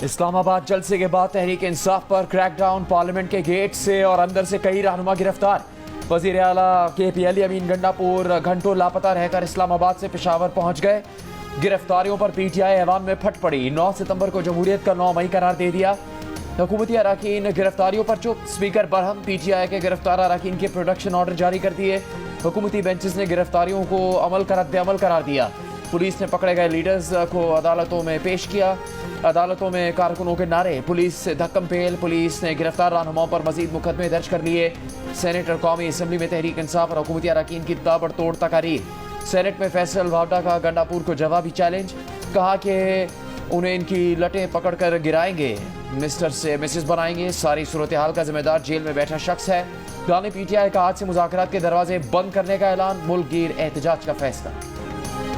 इस्लामाबाद जलसे के बाद तहरीक इंसाफ पर क्रैकडाउन, पार्लियामेंट के गेट से और अंदर से कई रहनुमा गिरफ्तार। वजीर आला KPLE अमीन गंडापुर घंटों लापता रहकर इस्लामाबाद से पेशावर पहुंच गए। गिरफ्तारियों पर PTI ऐवान में फट पड़ी। 9 सितंबर को जमहूरियत का 9 मई करार दे दिया। हुकूमती अराकीन गिरफ्तारियों पर चुप। स्पीकर बरहम PTI के गिरफ्तार अराकीन के प्रोडक्शन ऑर्डर जारी कर दिए। हुकूमती बेंचेस ने गिरफ्तारियों को अमल करार दिया। पुलिस ने पकड़े गए लीडर्स को अदालतों में पेश किया। अदालतों में कारकुनों के नारे, पुलिस से धक्कम पेल। पुलिस ने गिरफ्तार रहनुमाओं पर मजीद मुकदमे दर्ज कर लिए। सेनेट और कौमी असम्बली में तहरीक इंसाफ और हुकूमती अराकीन की ताबड़तोड़ तकारीर। सेनेट में फैसल वावडा का गंडापुर को जवाबी चैलेंज, कहा कि उन्हें इनकी लटें पकड़कर गिराएंगे, मिस्टर से मिसेस बनाएंगे। सारी सूरत हाल का जिम्मेदार जेल में बैठा शख्स है। गाने PTI का आज से मुज़ाकरात के दरवाजे बंद करने का ऐलान। मुल्क गिर एहतजाज का फैसला।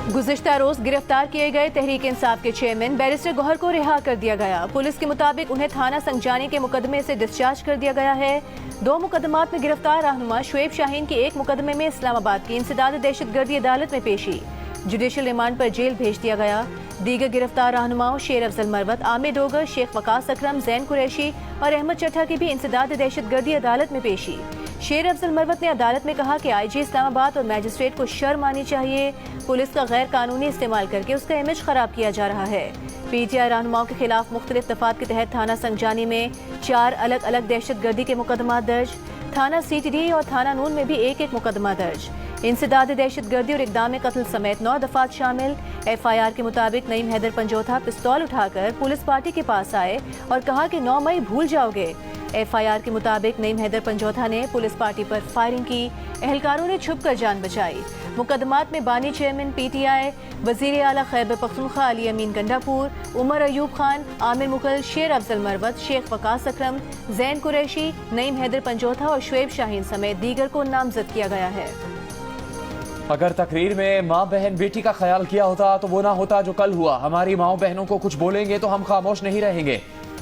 गुज़िश्ता रोज गिरफ्तार किए गए तहरीक इंसाफ के चेयरमैन बैरिस्टर गौहर को रिहा कर दिया गया। पुलिस के मुताबिक उन्हें थाना संजानी के मुकदमे से डिस्चार्ज कर दिया गया है। 2 मुकदमात में गिरफ्तार रहनुमा शुएब शाहीन की एक मुकदमे में इस्लामाबाद की इंसदाद दहशतगर्दी अदालत में पेशी। जुडिशल रिमांड पर जेल भेज दिया गया। दीगर गिरफ्तार रहनुमाओं शेर अफजल मरवत, आमिर डोगर, शेख वकास अकरम, जैन कुरैशी और अहमद चट्टा की भी इंसदाद दहशतगर्दी अदालत में पेशी। शेर अफजल मरवत ने अदालत में कहा कि IG इस्लामाबाद और मैजिस्ट्रेट को शर्म आनी चाहिए। पुलिस का गैर कानूनी इस्तेमाल करके उसका इमेज खराब किया जा रहा है। PTI रहनुमाओं के खिलाफ मुख्तलिफ दफात के तहत थाना संजानी में 4 अलग अलग दहशतगर्दी के मुकदमा दर्ज। थाना CTD और थाना नून में भी एक मुकदमा दर्ज। इंसदाद दहशतगर्दी और इक़दाम कत्ल समेत 9 दफात शामिल। FIR के मुताबिक नईम हैदर पंजोथा पिस्तौल उठाकर पुलिस पार्टी के पास आए और कहा कि 9 मई भूल जाओगे। FIR के मुताबिक नईम हैदर पंजोथा ने पुलिस पार्टी पर फायरिंग की। एहलकारों ने छुपकर जान बचाई। मुकदमात में बानी चेयरमैन PTI, वजीर आला खैबर पख्तूनख्वा अली अमीन गंडापुर, उमर अयूब खान, आमिर मुगल, शेर अफजल मरवत, शेख वकास अकरम, जैन कुरैशी, नईम हैदर पंजोथा और शुएब शाहीन समेत दीगर को नामजद किया गया है। अगर तकरीर में माँ बहन बेटी का ख्याल किया होता तो वो ना होता जो कल हुआ। हमारी माओ बहनों को कुछ बोलेंगे तो हम खामोश नहीं रहेंगे।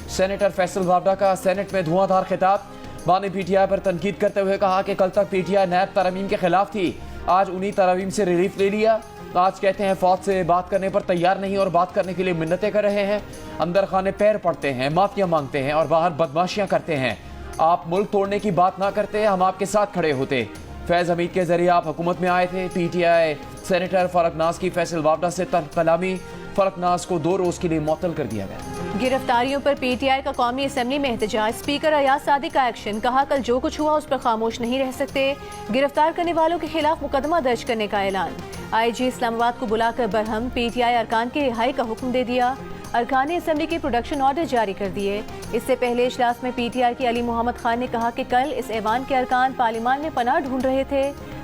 सेनेटर फैसल वावडा का सेनेट में धुआंधार खिताब। मां ने PTI पर तनकीद करते हुए कहा कि कल तक PTI नैब तरमीम के खिलाफ थी, आज उन्हीं तरमीम से रिलीफ ले लिया। आज कहते हैं फौज से बात करने पर तैयार नहीं और बात करने के लिए मिन्नतें कर रहे हैं। अंदर खाने पैर पड़ते हैं, माफिया मांगते हैं और बाहर बदमाशियां करते हैं। आप मुल्क तोड़ने की बात ना करते, हम आपके साथ खड़े होते। फैज हमीद के जरिए आप हुकूमत में आए थे। PTI सेनेटर फलकनाज की फैसल वावडा से कलामी। फलकनाज को 2 रोज के लिए मुअत्तल कर दिया गया। गिरफ्तारियों पर PTI का कौमी असम्बली में एहतजाज। स्पीकर अयाज सादिक का एक्शन, कहा कल जो कुछ हुआ उस पर खामोश नहीं रह सकते। गिरफ्तार करने वालों के खिलाफ मुकदमा दर्ज करने का ऐलान। IG इस्लामाबाद को बुलाकर बरहम PTI अरकान की रिहाई का हुक्म दे दिया। अरकान असम्बली के प्रोडक्शन ऑर्डर जारी कर दिए। इससे पहले इजलास में PTI के अली मोहम्मद खान ने कहा कि कल इस ऐवान के अरकान पार्लियामान में पनाह ढूंढ रहे थे।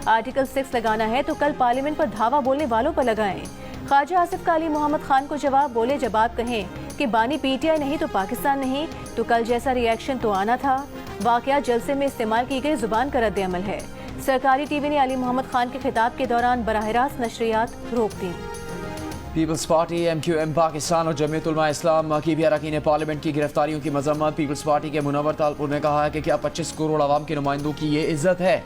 आर्टिकल 6 लगाना है तो कल पार्लियामेंट पर धावा बोलने वालों पर लगाएं। ख्वाजा आसिफ का अली मोहम्मद खान को जवाब, बोले जब आप कहें कि बानी PTI नहीं तो पाकिस्तान नहीं तो कल जैसा रिएक्शन तो आना था। वाकया जलसे में इस्तेमाल की गई जुबान का रद्द अमल है। सरकारी TV ने अली मोहम्मद खान के खिताब के दौरान बराह रास्त नशरियात रोक दी। पीपल्स पार्टी MQM पाकिस्तान और जमीयत उलमा इस्लाम की भी अरकान पार्लियामेंट की गिरफ्तारियों की मजम्मत। पीपल्स पार्टी के मुनव्वर तालपुर ने कहा है कि क्या 25 करोड़ आवाम के नुमाइंदों की ये इज्जत है।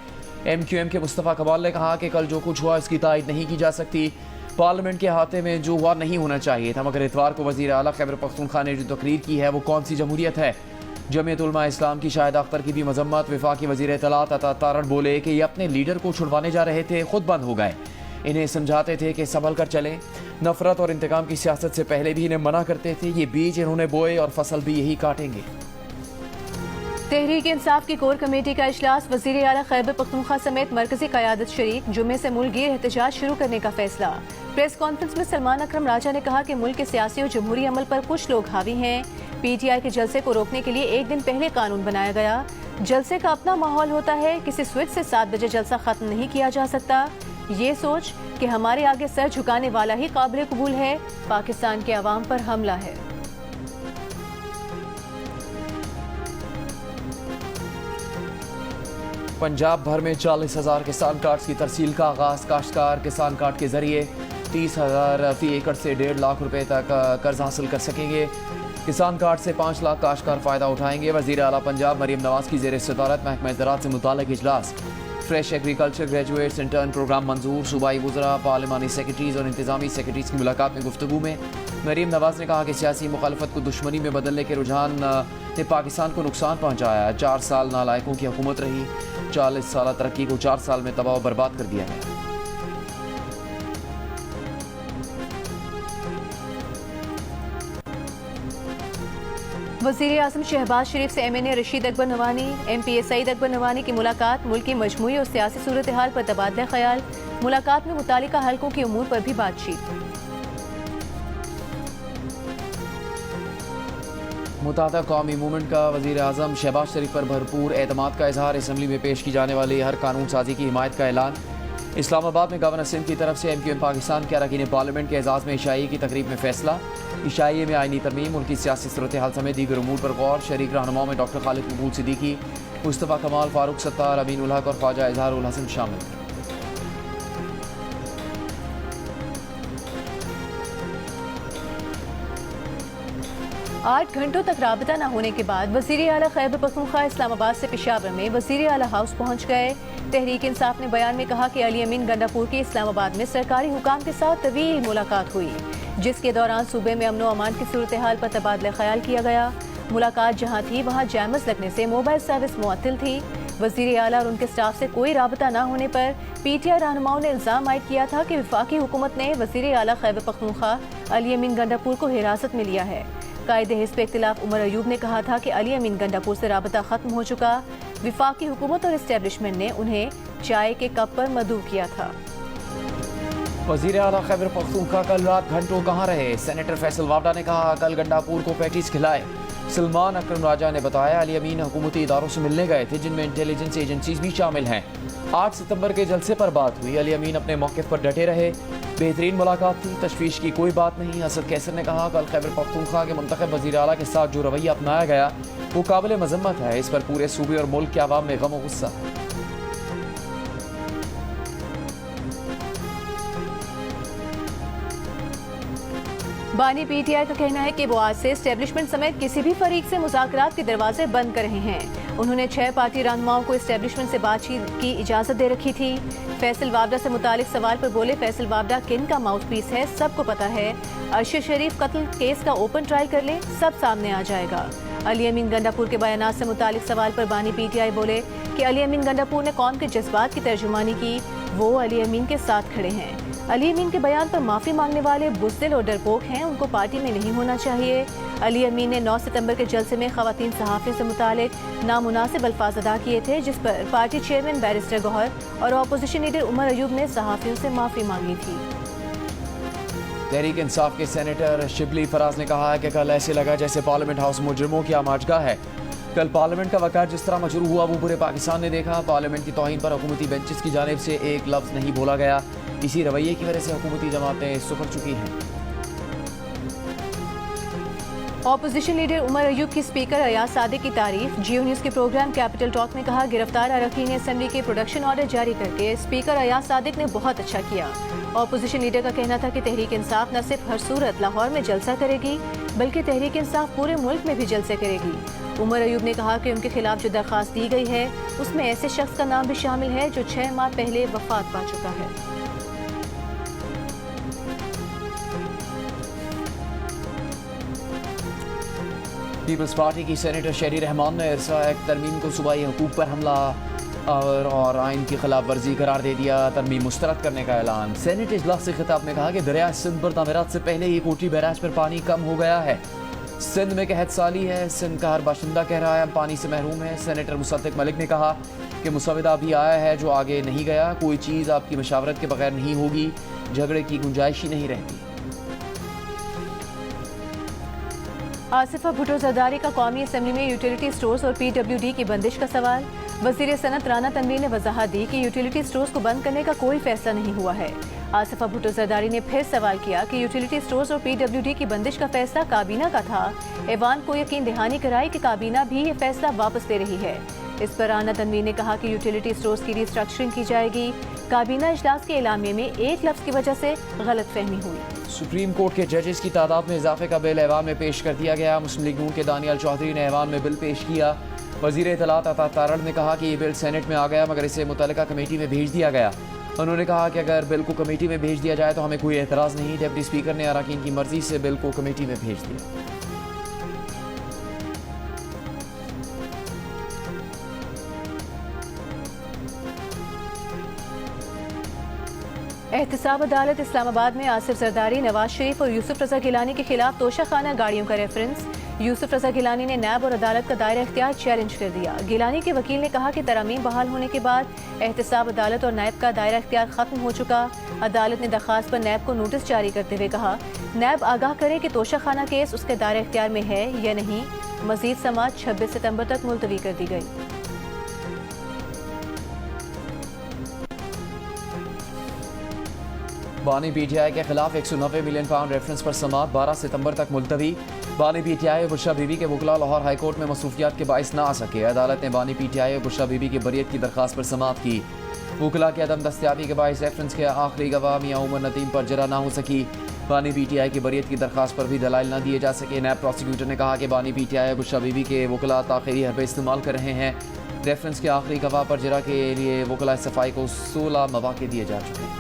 MQM के मुस्तफ़ा कमाल ने कहा कि कल जो कुछ हुआ इसकी तायद नहीं की जा सकती। पार्लियामेंट के हाथे में जो हुआ नहीं होना चाहिए था, मगर इतवार को वज़ीर आला खैबर पख्तूनख्वा ने जो तकरीर की है वो कौन सी जमहूरियत है। जमीयत उलमा इस्लाम की शाहिद अख्तर की भी मजम्मत। वफाकी वज़ीर इत्तलात अता तारड़ बोले कि ये अपने लीडर को छुड़वाने जा रहे थे, खुद बंद हो गए। इन्हें समझाते थे कि संभल कर चलें। नफरत और इंतकाम की सियासत से पहले भी इन्हें मना करते थे। ये बीज इन्होंने बोए और फसल भी यही काटेंगे। तहरीक इंसाफ की कोर कमेटी का इजलास। वज़ीर आला खैबर पख्तूनख्वा समेत मरकजी क़यादत शरीक। जुम्मे से मुल्क गिर एहतजाज शुरू करने का फैसला। प्रेस कॉन्फ्रेंस में सलमान अकरम राजा ने कहा कि मुल्क के सियासी और जमहूरी अमल पर कुछ लोग हावी हैं। PTI के जलसे को रोकने के लिए एक दिन पहले कानून बनाया गया। जलसे का अपना माहौल होता है, किसी स्विच से 7 बजे जलसा खत्म नहीं किया जा सकता। ये सोच कि हमारे आगे सर झुकाने वाला ही काबिल कबूल है, पाकिस्तान के अवाम पर हमला है। पंजाब भर में 40,000 किसान कार्ड की तरसील का आगाज। काश्तकार किसान कार्ड के जरिए 30,000 फी एकड़ से 1.5 लाख रुपए तक कर्ज हासिल कर सकेंगे। किसान कार्ड से 5 लाख काश्तकार फायदा उठाएंगे। वज़ीर आला पंजाब मरीम नवाज की ज़ेर सदारत महकमा ज़राअत से मुताल्लिक़ इजलास। Fresh agriculture graduates intern program मंजूर। सूबाई वज़रा, पार्लिमानी सेक्रेटरीज और इंतजामी सेक्रेटरीज की मुलाकात में गुफ्तगू में मरीम नवाज ने कहा कि सियासी मुखालफत को दुश्मनी में बदलने के रुझान ने पाकिस्तान को नुकसान पहुँचाया। 4 साल नालायकों की हुकूमत रही, 40 साल तरक्की को 4 साल में तबाह बर्बाद कर दिया गया। वज़ीर आज़म शहबाज शरीफ से MNA रशीद अकबर नवानी, MPA सईद अकबर नवानी की मुलाकात। मुल्क की मजमूई और सियासी सूरत हाल पर तबादला ख्याल। मुलाकात में मुतालिका हलकों के उमूर पर भी बातचीत। मुतादा कौमी मूवमेंट का वज़ीर आज़म शहबाज शरीफ पर भरपूर एतमाद का इजहार। असम्बली में पेश की जाने वाली हर कानून साजी की हिमायत का ऐलान। इस्लामाबाद में गवर्नर सिंध की तरफ से MQM पाकिस्तान के अरकान पार्लियामेंट के एजाज़ में इशाई की तकरीब में फैसला। इशाइये में आईनी तरमीम, मुल्की सियासी सूरत हाल समेत दीगर उमूर पर गौर। शरीक रहनुमाओं में डॉक्टर खालिद मकबूल सिद्दीकी, मुस्तफ़ा कमाल, फारूक सत्तार, अमीन उल हक और ख्वाजा इजहार उल हसन शामिल। 8 घंटों तक राबता न होने के बाद वज़ीर आला खैबर पख्तूनख्वा इस्लामाबाद से पेशावर में वज़ीर आला हाउस पहुँच गए। तहरीक इंसाफ ने बयान में कहा कि अली अमीन गंडापुर के इस्लामाबाद में सरकारी हुकाम के साथ तवील मुलाकात हुई, जिसके दौरान सूबे में अमन व अमान की सूरत हाल पर तबादला ख्याल किया गया। मुलाकात जहाँ थी वहाँ जैमस लगने से मोबाइल सर्विस मुअत्तल थी। वज़ीर आला और उनके स्टाफ से कोई राबता न होने पर PTI रहनुमाओं ने इल्ज़ाम आयद किया था कि वफाकी हुकूमत ने वज़ीर आला खैबर पख्तूनख्वा अली अमीन गंडापुर को हिरासत में लिया है। कायदे हिज़्ब इख्तिलाफ उमर अयूब ने कहा था कि अली अमीन गंडापुर से राबता खत्म हो चुका। वफाकी हुकूमत और इस्टेब्लिशमेंट ने उन्हें चाय के कप पर मदऊ किया था। वज़ीर आला खैबर पख्तूनख्वा कल रात घंटों कहाँ रहे? सेनेटर फैसल वावडा ने कहा कल गंडापुर को पैटीज खिलाए। सलमान अकरम राजा ने बताया अली अमीन हुकूमती इदारों से मिलने गए थे, जिनमें इंटेलिजेंस एजेंसीज भी शामिल हैं। 8 सितंबर के जलसे पर बात हुई। अली अमीन अपने मौके पर डटे रहे। बेहतरीन मुलाकात थी, तशवीश की कोई बात नहीं। असद कैसर ने कहा कल खैबर पख्तूनख्वा के मुंतखब वज़ीर आला के साथ जो रवैया अपनाया गया वो काबिल मजम्मत है। इस पर पूरे सूबे और मुल्क के अवाम में गम और गुस्सा है। बानी PTI का कहना है कि वो आज से एस्टेब्लिशमेंट समेत किसी भी फरीक से मुज़ाकरात के दरवाजे बंद कर रहे हैं। उन्होंने 6 पार्टी रहनुमाओं को एस्टेब्लिशमेंट से बातचीत की इजाज़त दे रखी थी। फैसल वावडा से मुतालिक सवाल पर बोले फैसल वावडा किन का माउथ पीस है, सबको पता है। अरशद शरीफ कत्ल केस का ओपन ट्रायल कर ले, सब सामने आ जाएगा। अली अमीन गंडापुर के बयानात से मुतालिक सवाल पर बानी PTI बोले कि अली अमीन गंडापुर ने कौम के जज्बात की तर्जुमानी की, वो अली अमीन के साथ खड़े हैं। अली अमीन के बयान पर माफ़ी मांगने वाले बुज़दिल और डरपोक हैं, उनको पार्टी में नहीं होना चाहिए। अली अमीन ने 9 सितंबर के जलसे में ख़वातीन सहाफ़ियों से मुतालिक नामुनासिब अल्फाज अदा किए थे, जिस पर पार्टी चेयरमैन बैरिस्टर गौहर और अपोजिशन लीडर उमर अयूब ने सहाफ़ियों से माफ़ी मांगी थी। तहरीक इंसाफ के सेनेटर शिबली फराज ने कहा है कि कल ऐसे लगा जैसे पार्लियामेंट हाउस मुजरिमों की आमाजगाह है। कल पार्लियामेंट का वक़ार जिस तरह मशरू हुआ वो पूरे पाकिस्तान ने देखा। पार्लियामेंट की तौहीन पर हुकूमती बेंचेस की जानिब से एक लफ्ज़ नहीं बोला गया। इसी रवैये की वजह से हुकूमती जमातें सुखड़ चुकी हैं। ऑपोजिशन लीडर उमर अयूब की स्पीकर अयाज सादिक की तारीफ। जियो न्यूज़ के प्रोग्राम कैपिटल टॉक में कहा गिरफ्तार अरकान असेंबली के प्रोडक्शन ऑर्डर जारी करके स्पीकर अयाज सादिक ने बहुत अच्छा किया। ऑपोजिशन लीडर का कहना था कि तहरीक इंसाफ न सिर्फ हर सूरत लाहौर में जलसा करेगी बल्कि तहरीक इंसाफ पूरे मुल्क में भी जलसे करेगी। उमर अयूब ने कहा कि उनके खिलाफ जो दरख्वास्त दी गई है उसमें ऐसे शख्स का नाम भी शामिल है जो 6 माह पहले वफात पा चुका है। पीपल्स पार्टी की सेनेटर शहरी रहमान ने इरसा एक्ट तरमीम को सूबाई हुकूक पर हमला और आइन की खिलाफ वर्जी करार दे दिया। तरमीम मुस्तरद करने का ऐलान। सेनेट इजलास से खिताब में कहा कि दरिया सिंध पर तामीरात से पहले ही कोटी बैराज पर पानी कम हो गया है। सिंध में कहत साली है। सिंध का हर बाशिंदा कह रहा है हम पानी से महरूम है। सेनेटर मुसद्दिक मलिक ने कहा कि मुसविदा भी आया है जो आगे नहीं गया। कोई चीज़ आपकी मशावरत के बगैर नहीं होगी, झगड़े की गुंजाइश ही नहीं रहती। आसिफा भुट्टो जरदारी का कौमी असम्बली में यूटिलिटी स्टोर्स और PWD की बंदिश का सवाल। वज़ीर सनत राना तनवीर ने वजाहत दी कि यूटिलिटी स्टोर्स को बंद करने का कोई फैसला नहीं हुआ है। आसिफा भुट्टो जरदारी ने फिर सवाल किया कि यूटिलिटी स्टोर्स और PWD की बंदिश का फैसला काबीना का था। ऐवान को यकीन दहानी कराई कि काबीना भी ये फैसला वापस ले रही है। इस पर राना तनवीर ने कहा कि यूटिलिटी स्टोर्स की रिस्ट्रक्चरिंग की जाएगी। काबीना इजलास के एलामिये में एक लफ्ज़ की वजह से गलतफहमी हुई। सुप्रीम कोर्ट के जजेस की तादाद में इजाफे का बिल ऐवान में पेश कर दिया गया। मुस्लिम लीग नून के दानियाल चौधरी ने ऐवान में बिल पेश किया। वज़ीर इत्तलात अता तारड़ ने कहा कि ये बिल सेनेट में आ गया मगर इसे मुतल्लिका कमेटी में भेज दिया गया। उन्होंने कहा कि अगर बिल को कमेटी में भेज दिया जाए तो हमें कोई एतराज़ नहीं। डिप्टी स्पीकर ने अरकान की मर्जी से बिल को कमेटी में भेज दिया। एहतसाब अदालत इस्लामाबाद में आसिफ जरदारी, नवाज शरीफ और यूसुफ रजा गिलानी के खिलाफ तोशाखाना गाड़ियों का रेफरेंस। यूसुफ रजा गिलानी ने नैब और अदालत का दायरा इख्तियार चैलेंज कर दिया। गिलानी के वकील ने कहा कि तरामीम बहाल होने के बाद एहतसाब अदालत और नैब का दायरा इख्तियार खत्म हो चुका। अदालत ने दरखास्त पर नैब को नोटिस जारी करते हुए कहा नैब आगाह करे कि तोशाखाना केस उसके दायरा इख्तियार में है या नहीं। मजीद समाअत 26 सितंबर तक मुलतवी कर दी गई। बानी पीटीआई के खिलाफ 190 मिलियन पाउंड रेफरेंस पर समाअत 12 सितंबर तक मुलतवी। बानी पीटीआई और बुशरा बीबी के वकला लाहौर हाईकोर्ट में मसरूफियात के बाइस ना आ सके। अदालत ने बानी पीटीआई और बुशरा बीबी की बरियत की दरखास्त पर समाअत की। वकला की अदम दस्तियाबी के बाइस रेफरेंस के आखिरी गवाह मियां उमर नदीम पर जरा ना हो सकी। बानी पीटीआई की बरियत की दरखास्त पर भी दलाइल न दिए जा सके। नैब प्रोसिक्यूटर ने कहा कि बानी पीटीआई और बुशरा बीबी के वकला ताखिरी हरबे इस्तेमाल कर रहे हैं। रेफरेंस के आखिरी गवाह पर जरा के लिए वकला सफाई को 16 मौके दिए जा चुके हैं।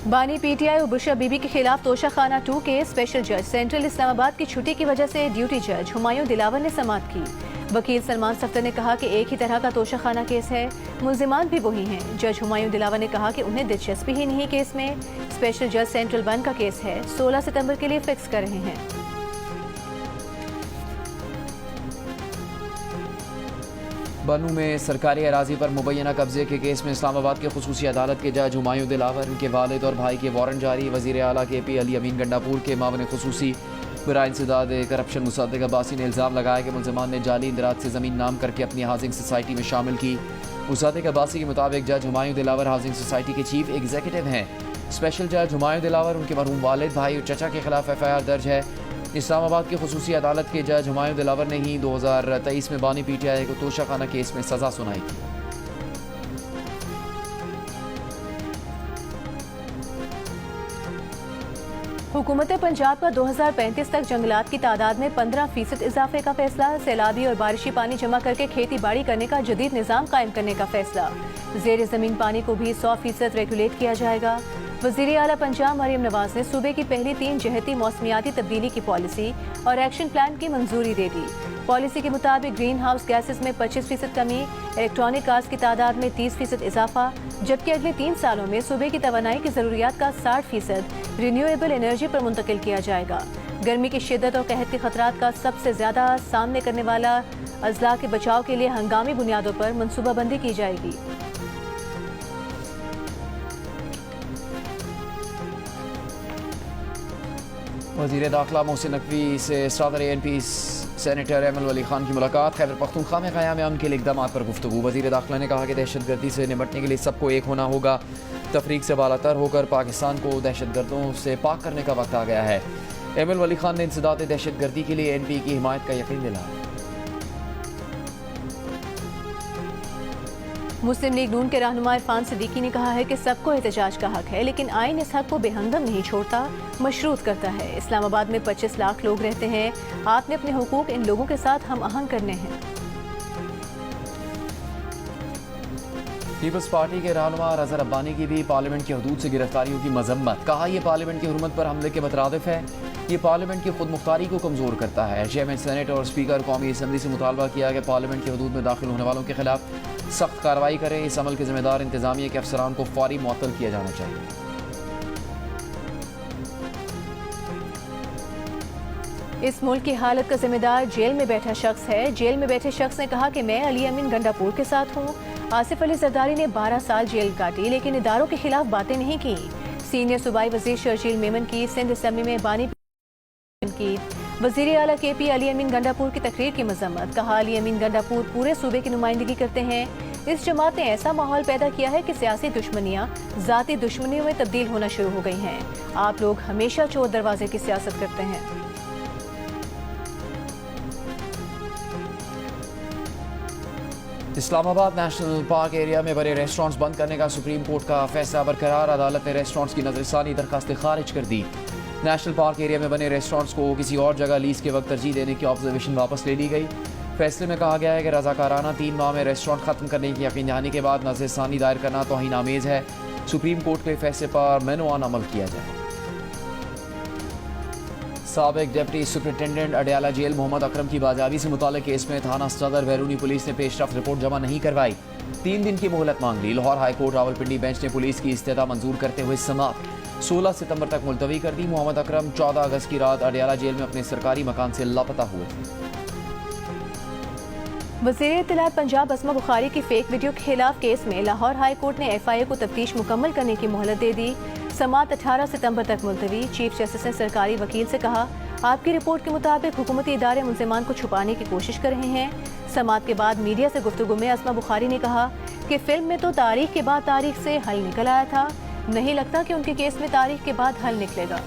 बानी पीटीआई और बुशरा बीबी के खिलाफ तोशाखाना 2 के स्पेशल जज सेंट्रल इस्लामाबाद की छुट्टी की वजह से ड्यूटी जज हुमायूं दिलावर ने समाअत की। वकील सलमान सफ्तर ने कहा कि एक ही तरह का तोशाखाना केस है, मुल्जिमान भी वही हैं। जज हुमायूं दिलावर ने कहा कि उन्हें दिलचस्पी ही नहीं केस में। स्पेशल जज सेंट्रल 1 का केस है, 16 सितंबर के लिए फिक्स कर रहे हैं। बनू में सरकारी अराजी पर मुबैना कब्जे के केस में इस्लामाबाद के खुसूसी अदालत के जज हुमायूं दिलावर, उनके वालिद और भाई के वारंट जारी। वज़ीर आला KP अली अमीन गंडापुर के मामले खुसूसी बराए इंसदाद करप्शन मुसद्दिक अब्बासी ने इल्ज़ाम लगाया कि मुल्ज़िमान ने जाली इंदराज से ज़मीन नाम करके अपनी हाउसिंग सोसाइटी में शामिल की। मुसद्दिक अब्बासी के मुताबिक जज हुमायूं दिलावर हाउसिंग सोसाइटी के चीफ एग्जीक्यूटिव हैं। स्पेशल जज हुमायूं दिलावर, उनके मरहूम वालिद, भाई और चचा के खिलाफ FIR दर्ज है। इस्लामाबाद की खुसूसी अदालत के जज हुमायूं दिलावर ने ही 2023 में बानी पीटीआई को तोशाखाना केस में सजा सुनाई थी। हुकूमत पंजाब का 2035 तक जंगलात की तादाद में 15% इजाफे का फैसला। सैलाबी और बारिशी पानी जमा करके खेती बाड़ी करने का जदीद निज़ाम कायम करने का फैसला। ज़ेर ज़मीन पानी को भी 100% रेगुलेट किया जाएगा। वज़ीर आला पंजाब मरियम नवाज ने सूबे की पहली 3 जहती मौसमियाती तब्दीली की पॉलिसी और एक्शन प्लान की मंजूरी दे दी। पॉलिसी के मुताबिक ग्रीन हाउस गैसेस में 25% कमी, इलेक्ट्रॉनिक कार्स की तादाद में 30% इजाफा, जबकि अगले 3 सालों में सूबे की तवानाई की ज़रूरियात का 60% रिन्यूएबल एनर्जी पर मुंतकिल किया जाएगा। गर्मी की शिद्दत और कहत के खतरात का सबसे ज़्यादा सामने करने वाला अजला के बचाव के लिए हंगामी बुनियादों पर मनसूबाबंदी की जाएगी। वज़ीर दाखिला मोहसिन नकवी से सदर ANP सेनेटर एमल वली खान की मुलाकात। खैबर पख्तूनख्वा में क़याम अमन के लिए इक़दामात पर गुफ्तगू। वज़ीर दाखिला ने कहा कि दहशतगर्दी से निपटने के लिए सबको एक होना होगा। तफरीक से बालातर होकर पाकिस्तान को दहशतगर्दों से पाक करने का वक्त आ गया है। एमल वली खान ने इंसदाद दहशतगर्दी के लिए ANP की हिमायत का यकीन दिलाया। मुस्लिम लीग नून के रहनुमा इरफान सिद्दीकी ने कहा है कि सबको एहतजाज का हक है, लेकिन आइन इस हक को बेहंगम नहीं छोड़ता, मशरूत करता है। इस्लामाबाद में 25 लाख लोग रहते हैं। आपने अपने हुकूक इन लोगों के साथ हम आहंग करने हैं। पीपल्स पार्टी के रहनुमा रज़ा रब्बानी की भी पार्लियामेंट की हदूद से गिरफ्तारियों की मजम्मत। कहा यह पार्लियामेंट की हुर्मत पर हमले के मुतरादिफ है। ये पार्लियामेंट की खुद मुख्तारी को कमज़ोर करता है। चेयरमैन सेनेट और स्पीकर कौमी असम्बली से मुतालबा किया कि पार्लियामेंट की हदूद में दाखिल होने वालों के खिलाफ सख्त कार्रवाई करें। इस अमल के जिम्मेदार इंतजामिया के अफसरान को फौरी मुअत्तल किया जाना चाहिए। इस मुल्क की हालत का जिम्मेदार जेल में बैठा शख्स है। जेल में बैठे शख्स ने कहा कि मैं अली अमीन गंडापुर के साथ हूँ। आसिफ अली जरदारी ने 12 साल जेल काटी, लेकिन इदारों के खिलाफ बातें नहीं की। सीनियर सूबाई वजीर शर्जील मेमन की सिंध असम्बली में बानी की। वज़ीर आला KP अली अमीन गंडापुर की तकरीर की मजम्मत। कहा अली अमीन गंडापुर पूरे सूबे की नुमाइंदगी करते हैं। इस जमात ने ऐसा माहौल पैदा किया है कि सियासी दुश्मनियाँ ज़ाती दुश्मनियों में तब्दील होना शुरू हो गई हैं। आप लोग हमेशा चोर दरवाजे की सियासत करते हैं। इस्लामाबाद नेशनल पार्क एरिया में बड़े रेस्टोरेंट्स बंद करने का सुप्रीम कोर्ट का फैसला बरकरार। अदालत ने रेस्टोरेंट्स की नजरसानी दरखास्त खारिज कर दी। नेशनल पार्क एरिया में बने रेस्टोरेंट्स को किसी और जगह लीज के वक्त तरजीह देने की ऑब्जर्वेशन वापस ले ली गई। फैसले में कहा गया है कि रजाकाराना 3 माह में रेस्टोरेंट खत्म करने की यकीन दहानी के बाद नज़रसानी दायर करना तौहीन आमेज है। सुप्रीम कोर्ट के फैसले पर मेनुआन अमल किया जाए। साबिक deputy superintendent Adiala jail Mohammad Akram की बाजाबी से मुताल्लिक केस में थाना सदर बैरूनी पुलिस ने पेशरफ्त रिपोर्ट जमा नहीं करवाई। 3 दिन की मोहलत मांग ली। Lahore high court Rawalpindi bench ने पुलिस की इस्तीदा मंजूर करते हुए समाप्त 16 सितंबर तक मुलतवी कर दी। मोहम्मद अकरम 14 अगस्त की रात अडयाला जेल में अपने सरकारी मकान से लापता हुए थे। वज़ीर इत्तलात पंजाब अस्मा बुखारी की फेक वीडियो के खिलाफ केस में लाहौर हाई कोर्ट ने FIA को तफ्तीश मुकम्मल करने की मोहलत दे दी। समात 18 सितंबर तक मुलतवी। चीफ जस्टिस ने सरकारी वकील से कहा, आपकी रिपोर्ट के मुताबिक हुकूमती इदारे मुल्ज़िमान को छुपाने की कोशिश कर रहे हैं। समात के बाद मीडिया से गुफ्तगू में अस्मा बुखारी ने कहा कि फिल्म में तो तारीख के बाद तारीख से हल निकल आया था, नहीं लगता कि उनके केस में तारीख के बाद हल निकलेगा।